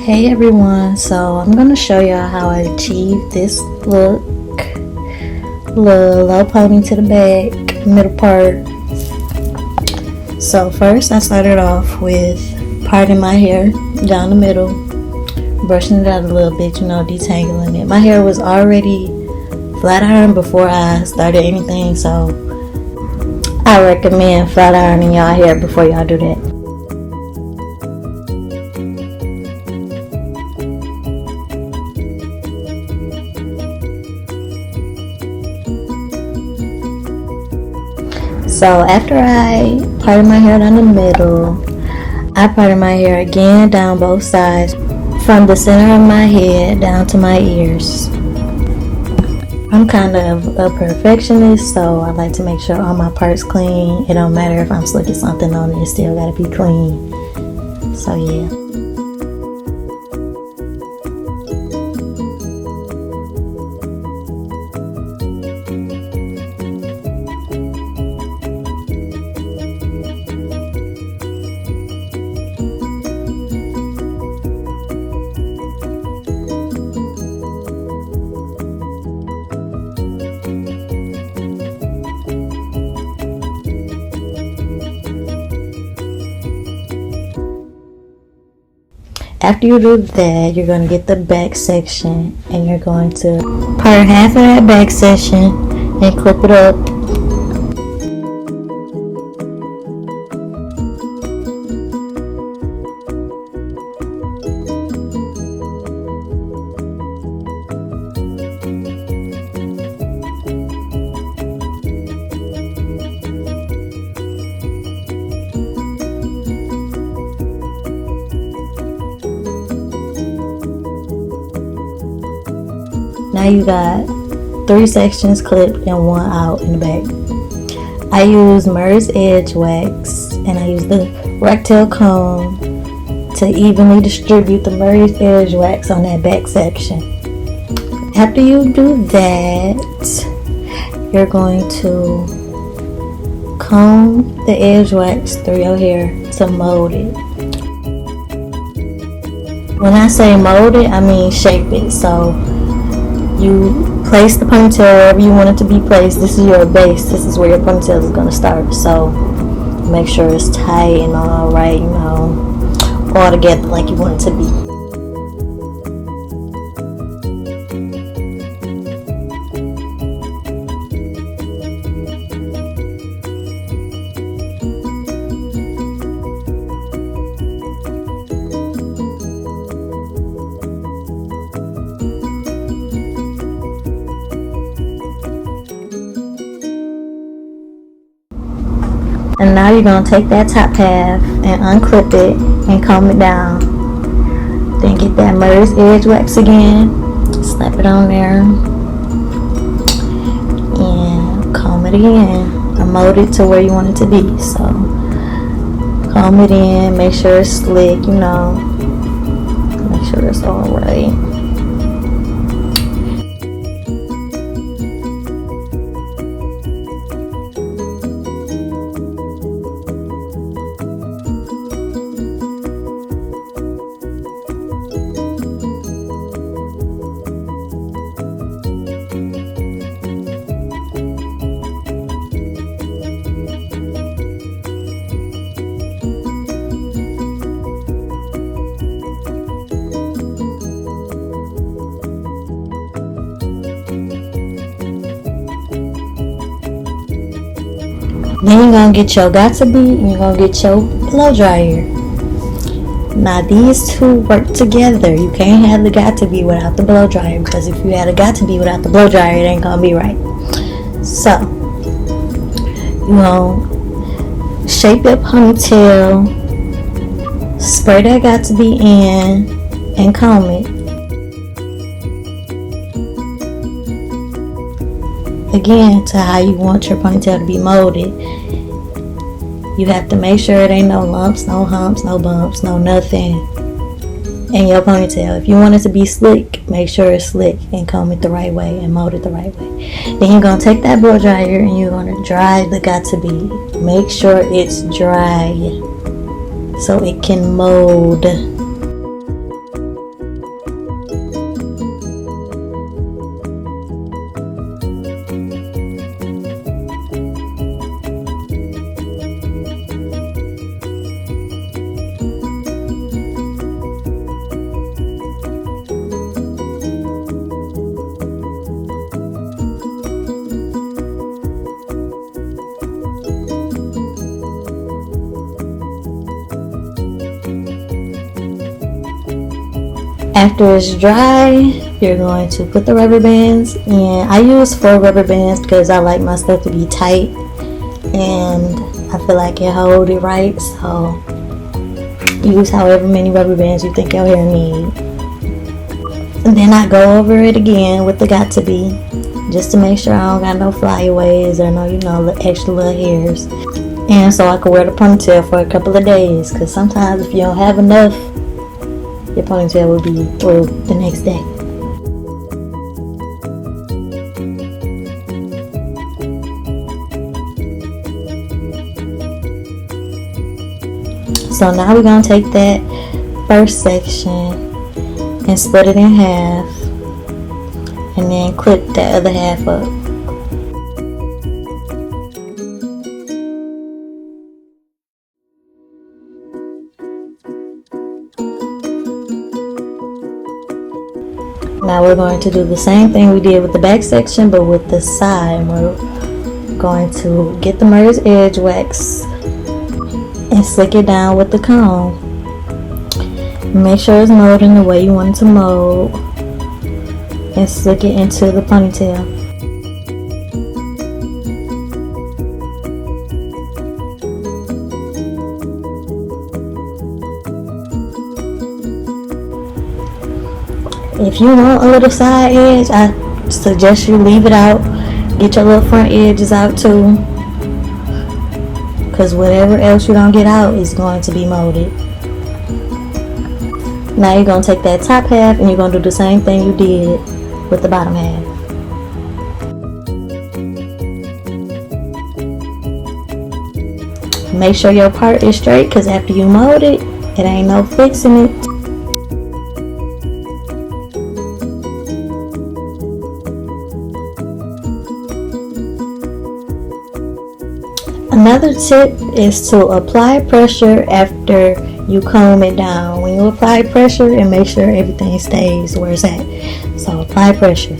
Hey everyone, so I'm going to show y'all how I achieved this look. Little low pony to the back, middle part. So first I started off with parting my hair down the middle, brushing it out a little bit, detangling it. My hair was already flat ironed before I started anything, so I recommend flat ironing y'all hair before y'all do that. So after I parted my hair down the middle, I parted my hair again down both sides, from the center of my head down to my ears. I'm kind of a perfectionist, so I like to make sure all my parts clean. It don't matter if I'm slicking something on it, it still gotta be clean. So yeah. After you do that, you're going to get the back section and you're going to part half of that back section and clip it up. Now you got 3 sections clipped and 1 out in the back. I use Mer's Edge Wax and I use the rectail comb to evenly distribute the Mer's Edge Wax on that back section. After you do that, you're going to comb the edge wax through your hair to mold it. When I say mold it, I mean shape it. So you place the ponytail wherever you want it to be placed. This is your base. This is where your ponytail is going to start. So make sure it's tight and all right, all together like you want it to be. And now you're going to take that top half and unclip it and comb it down. Then get that Mer's Edge Wax again, slap it on there, and comb it again. And mold it to where you want it to be. So comb it in, make sure it's slick, make sure it's alright. Then you're going to get your got-to-be and you're going to get your blow dryer. Now these two work together. You can't have the got-to-be without the blow dryer, because if you had a got-to-be without the blow dryer, it ain't going to be right. So, you're going to shape your ponytail, spray that got-to-be in, and comb it. Again, to how you want your ponytail to be molded. You have to make sure it ain't no lumps, no humps, no bumps, no nothing in your ponytail. If you want it to be slick, make sure it's slick and comb it the right way and mold it the right way. Then you're going to take that blow dryer and you're going to dry the got-to-be. Make sure it's dry so it can mold. After it's dry, you're going to put the rubber bands in. I use 4 rubber bands because I like my stuff to be tight and I feel like it holds it right. So use however many rubber bands you think your hair needs. And then I go over it again with the got to be, just to make sure I don't got no flyaways or no, extra little hairs. And so I can wear the ponytail for a couple of days, because sometimes if you don't have enough, your ponytail will be through the next day. So now we're going to take that first section and split it in half, and then clip that other half up. Now we're going to do the same thing we did with the back section, but with the side. We're going to get the merged edge wax and slick it down with the comb. Make sure it's molding the way you want it to mold, and slick it into the ponytail. If you want a little side edge, I suggest you leave it out. Get your little front edges out too, because whatever else you don't get out is going to be molded. Now you're going to take that top half and you're going to do the same thing you did with the bottom half. Make sure your part is straight, because after you mold it, it ain't no fixing it. Another tip is to apply pressure after you comb it down. When you apply pressure, and make sure everything stays where it's at. So apply pressure.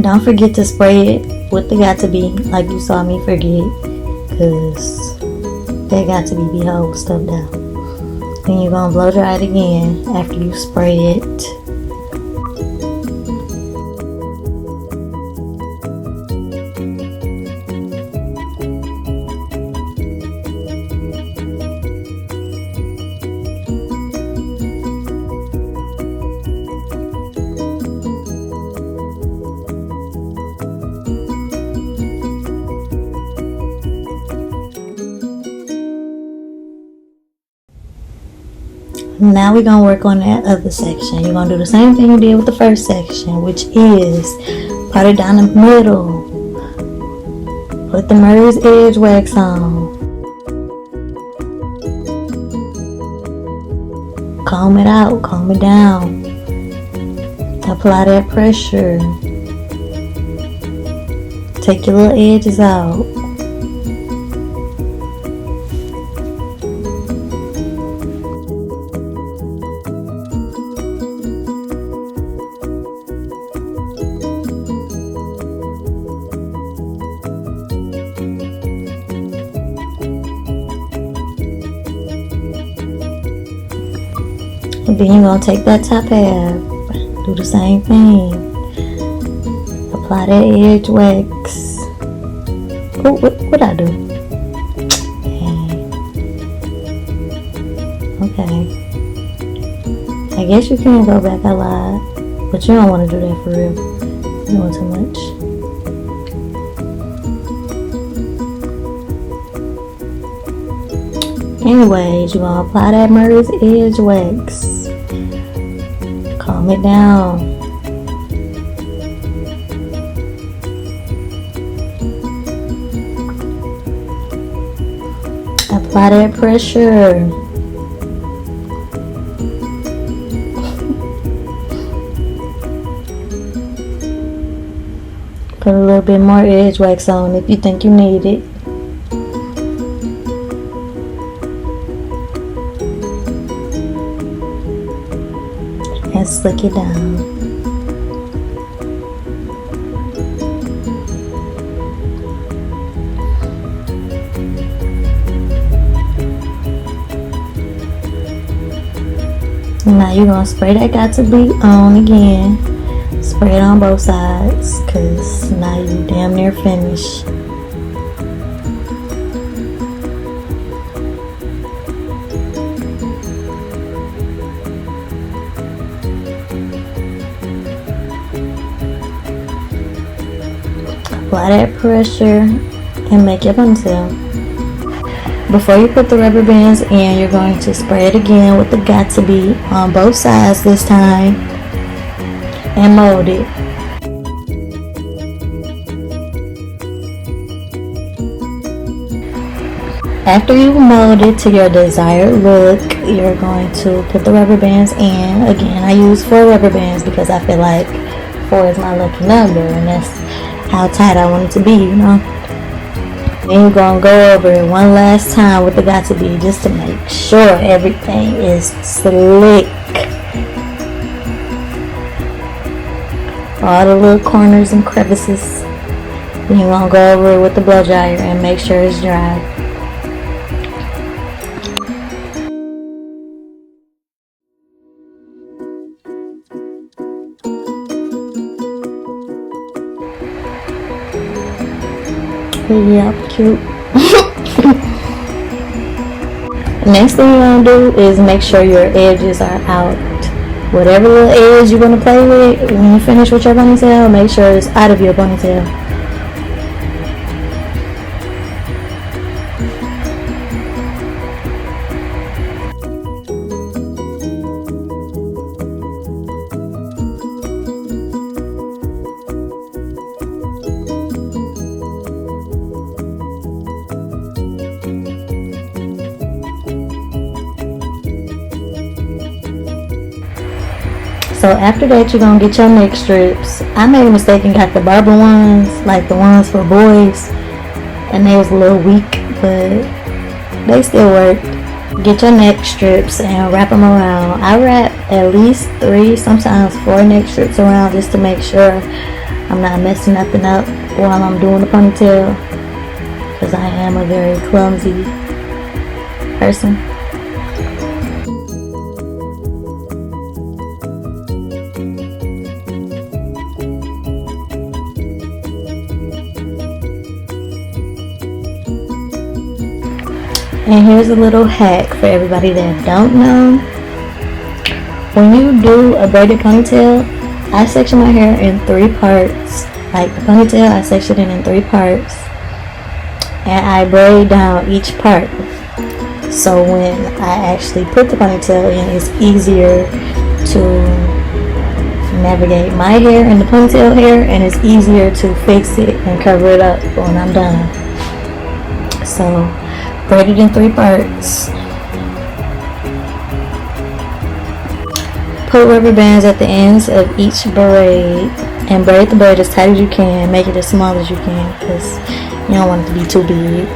Don't forget to spray it with the got to be, like you saw me forget, because that got to be whole stuff down. Then you're going to blow dry it again after you spray it. Now we're going to work on that other section. You're going to do the same thing you did with the first section, which is part it down the middle. Put the merged edge wax on. Comb it out, comb it down. Apply that pressure. Take your little edges out. Then you're gonna take that top half, do the same thing. Apply that edge wax. Oh, what I do? Okay. I guess you can go back a lot, but you don't want to do that for real. You want too much. Anyways, you're gonna apply that Murray's edge wax. Calm it down. Apply that pressure. Put a little bit more edge wax on if you think you need it. And slick it down. Now you're gonna spray that got to be on again. Spray it on both sides, cause now you damn near finished. Apply that pressure and make your ponytail. Before you put the rubber bands in, you're going to spray it again with the got to be on both sides this time and mold it. After you mold it to your desired look, you're going to put the rubber bands in. Again, I use 4 rubber bands because I feel like 4 is my lucky number, and that's how tight I want it to be, you know. Then you're going to go over it one last time with the got to be, just to make sure everything is slick. All the little corners and crevices. Then you're going to go over it with the blow dryer and make sure it's dry. Yep, cute. Next thing you're going to do is make sure your edges are out. Whatever little edge you want to play with, when you finish with your ponytail, make sure it's out of your ponytail. So after that, you're going to get your neck strips. I made a mistake and got the barber ones, like the ones for boys. And they was a little weak, but they still work. Get your neck strips and wrap them around. I wrap at least 3, sometimes 4 neck strips around just to make sure I'm not messing nothing up while I'm doing the ponytail. Because I am a very clumsy person. And here's a little hack for everybody that don't know. When you do a braided ponytail, I section my hair in 3 parts. Like the ponytail, I section it in 3 parts. And I braid down each part. So when I actually put the ponytail in, it's easier to navigate my hair and the ponytail hair, and it's easier to fix it and cover it up when I'm done. So braid it in 3 parts. Put rubber bands at the ends of each braid and braid the braid as tight as you can. Make it as small as you can because you don't want it to be too big.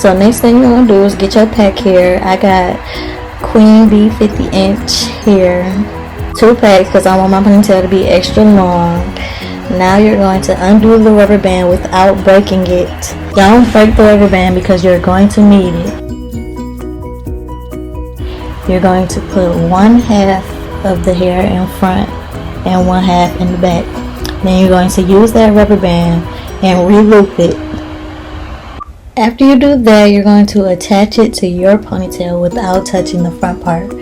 So next thing you're gonna do is get your pack hair. I got Queen Bee 50-inch hair, 2 packs because I want my ponytail to be extra long. Now you're going to undo the rubber band without breaking it. Don't break the rubber band because you're going to need it. You're going to put 1/2 of the hair in front and 1/2 in the back. Then you're going to use that rubber band and re-loop it. After you do that, you're going to attach it to your ponytail without touching the front part.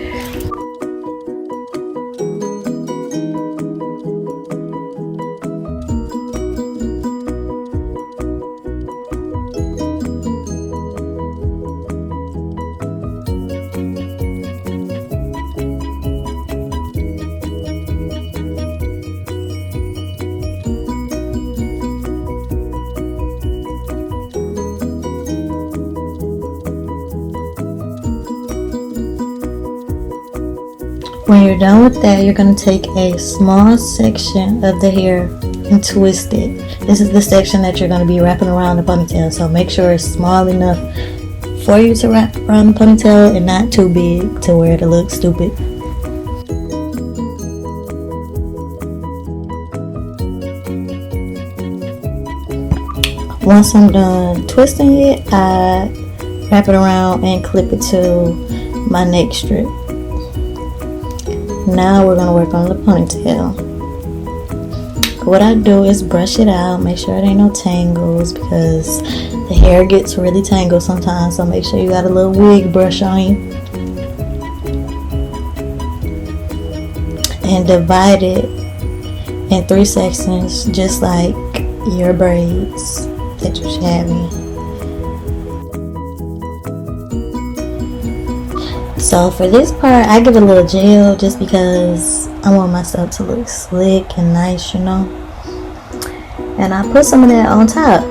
When you're done with that, you're going to take a small section of the hair and twist it. This is the section that you're going to be wrapping around the ponytail, so make sure it's small enough for you to wrap around the ponytail and not too big to where it'll look stupid. Once I'm done twisting it, I wrap it around and clip it to my neck strip. Now we're going to work on the ponytail. What I do is brush it out, make sure there ain't no tangles because the hair gets really tangled sometimes, so make sure you got a little wig brush on you. And divide it in 3 sections just like your braids that you're having. So for this part, I give it a little gel just because I want myself to look slick and nice, you know. And I put some of that on top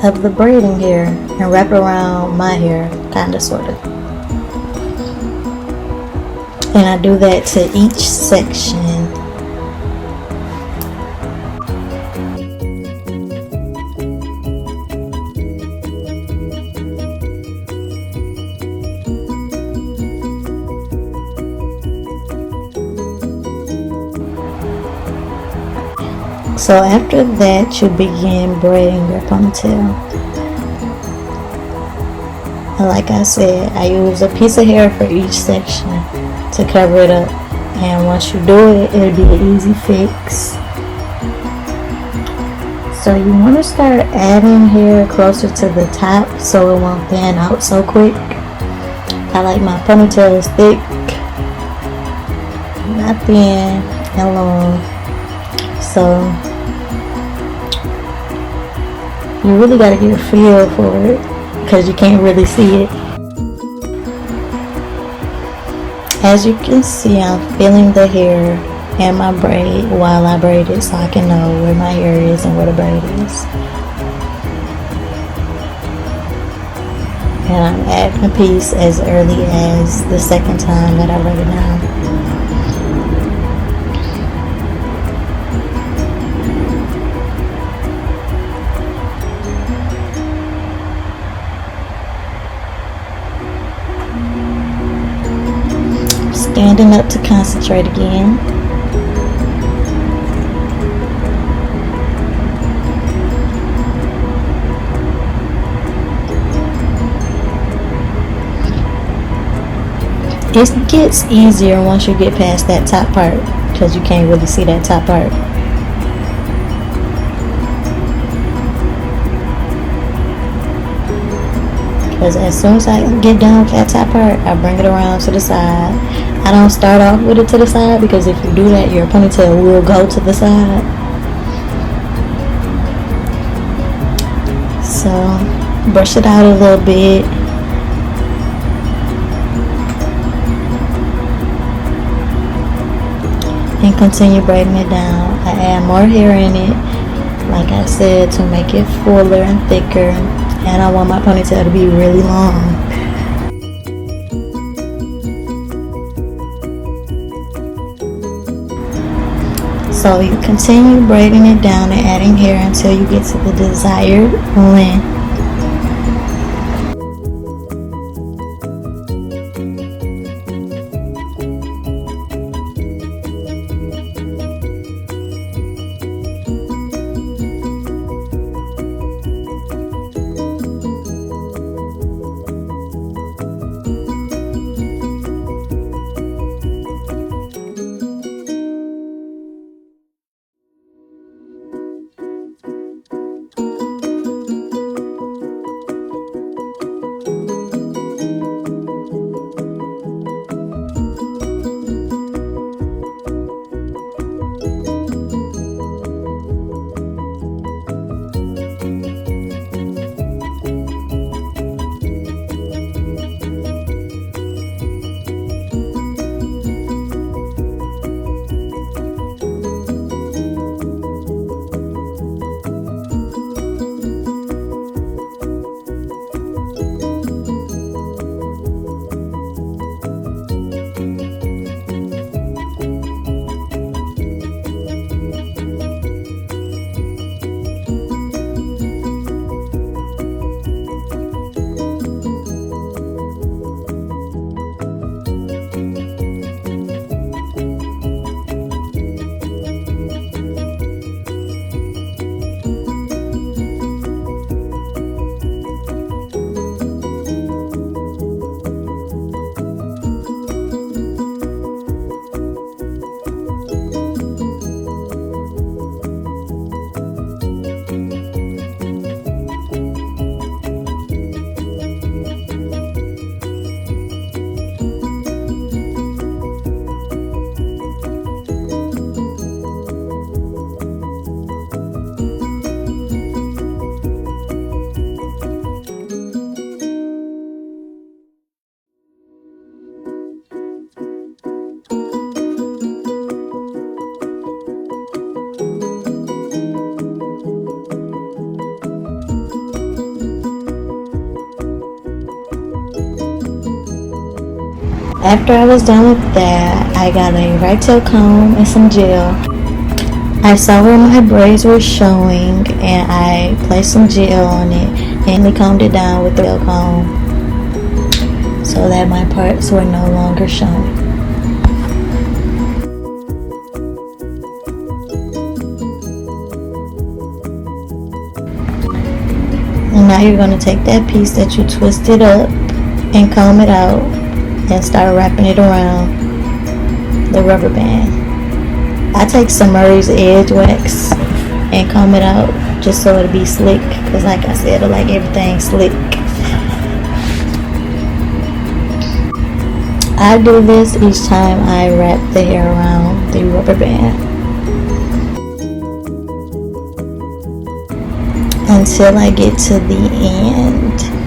of the braiding hair and wrap it around my hair, kind of, sort of. And I do that to each section. So after that, you begin braiding your ponytail. And like I said, I use a piece of hair for each section to cover it up. And once you do it, it'll be an easy fix. So you want to start adding hair closer to the top so it won't thin out so quick. I like my ponytail is thick, not thin and long. So you really got to get a feel for it because you can't really see it. As you can see, I'm feeling the hair and my braid while I braid it so I can know where my hair is and where the braid is. And I'm adding a piece as early as the second time that I braid it down. Standing up to concentrate again. It gets easier once you get past that top part because you can't really see that top part. Because as soon as I get done with that top part, I bring it around to the side. I don't start off with it to the side because if you do that, your ponytail will go to the side. So brush it out a little bit. And continue braiding it down. I add more hair in it, like I said, to make it fuller and thicker. And I want my ponytail to be really long. So you continue braiding it down and adding hair until you get to the desired length. After I was done with that, I got a right tail comb and some gel. I saw where my braids were showing and I placed some gel on it and combed it down with the gel comb so that my parts were no longer showing. And now you're going to take that piece that you twisted up and comb it out and start wrapping it around the rubber band. I take some Murray's Edge wax and comb it out just so it'll be slick, because like I said, I like everything slick. I do this each time I wrap the hair around the rubber band until I get to the end.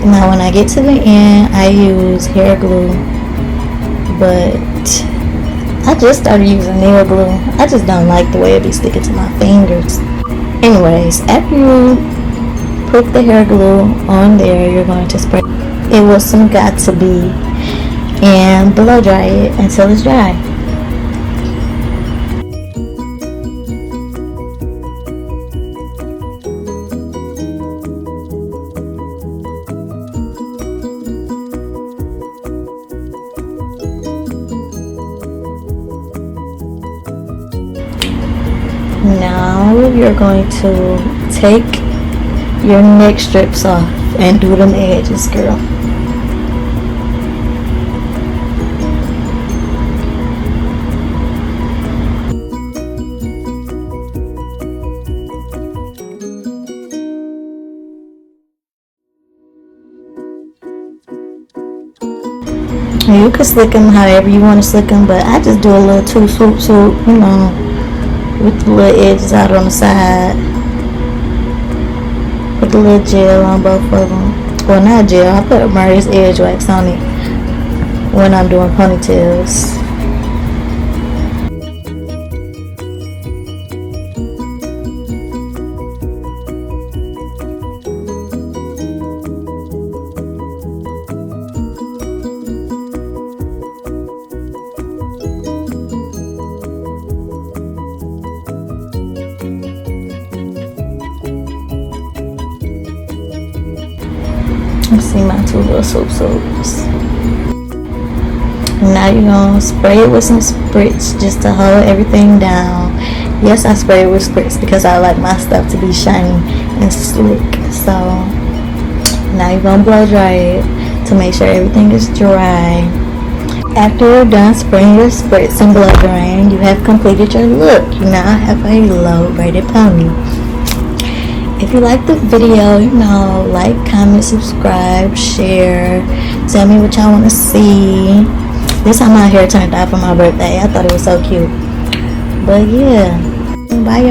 Now when I get to the end, I use hair glue, but I just started using nail glue. I just don't like the way it be sticking to my fingers. Anyways, after you put the hair glue on there, you're going to spray it with some Got2b and blow dry it until it's dry. Now you're going to take your neck strips off and do them edges, girl. You can slick them however you want to slick them, but I just do a little two swoop, you know, with the little edges out on the side. Put a little gel on both of them. Well, not gel, I put Murray's Edge wax on it when I'm doing ponytails. See my two little swoops. Now you're gonna spray it with some Spritz just to hold everything down. Yes, I spray it with Spritz because I like my stuff to be shiny and slick. So now you're gonna blow dry it to make sure everything is dry. After you're done spraying your Spritz and blow drying, you have completed your look. You now have a low braided pony. If you like the video, you know, like, comment, subscribe, share, tell me what y'all want to see. This time my hair turned out for my birthday. I thought it was so cute. But yeah, bye.